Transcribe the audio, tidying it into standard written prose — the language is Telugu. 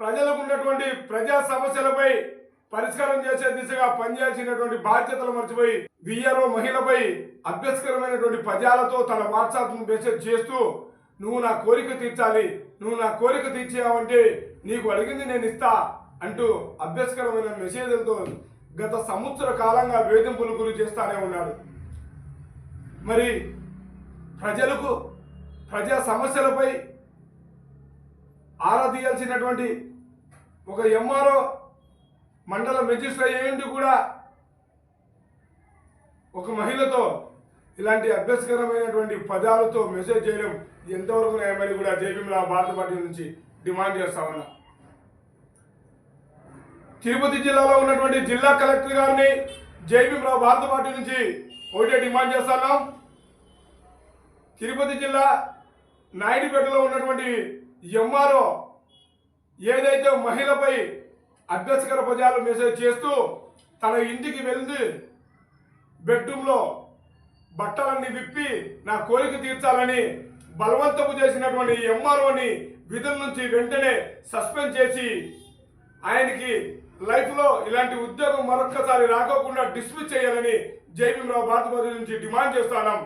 ప్రజలకు ఉన్నటువంటి ప్రజా సమస్యలపై పరిష్కారం చేసే దిశగా పనిచేయాల్సినటువంటి బాధ్యతలు మర్చిపోయి విఆర్ఓ మహిళపై అభ్యస్కరమైనటువంటి పదాలతో తన వాట్సాప్ మెసేజ్ చేస్తూ నువ్వు నా కోరిక తీర్చాలి, నువ్వు నా కోరిక తీర్చావంటే నీకు అడిగింది నేను ఇస్తా అంటూ అభ్యస్కరమైన మెసేజ్లతో గత సంవత్సర కాలంగా వేధింపులు గురి చేస్తానే ఉన్నాడు. మరి ప్రజలకు ప్రజా సమస్యలపై ఆరా తీయాల్సినటువంటి ఒక ఎంఆర్ఓ మండల మెజిస్ట్రేట్ అయ్యింది కూడా ఒక మహిళతో ఇలాంటి అభ్యస్కరమైనటువంటి పదాలతో మెసేజ్ చేయడం ఎంతవరకు న్యాయమని కూడా జేపీఎంరావు భారత పార్టీ నుంచి డిమాండ్ చేస్తా ఉన్నా. తిరుపతి జిల్లాలో ఉన్నటువంటి జిల్లా కలెక్టర్ గారిని జేపీఎంరావు భారత పార్టీ నుంచి ఒకటే డిమాండ్ చేస్తున్నాం. తిరుపతి జిల్లా నాయుడుపేటలో ఉన్నటువంటి ఎంఆర్ఓ ఏదైతే మహిళపై అభ్యస్కర పదాలు మెసేజ్ చేస్తూ తన ఇంటికి వెళ్ళి బెడ్రూమ్లో బట్టలన్నీ విప్పి నా కోరిక తీర్చాలని బలవంతపు చేసినటువంటి ఎంఆర్ఓని విధుల నుంచి వెంటనే సస్పెండ్ చేసి ఆయనకి లైఫ్లో ఇలాంటి ఉద్యోగం మరొక్కసారి రాకోకుండా డిస్మిస్ చేయాలని జేపీఎంరావు భారత పార్టీ నుంచి డిమాండ్ చేస్తున్నాం.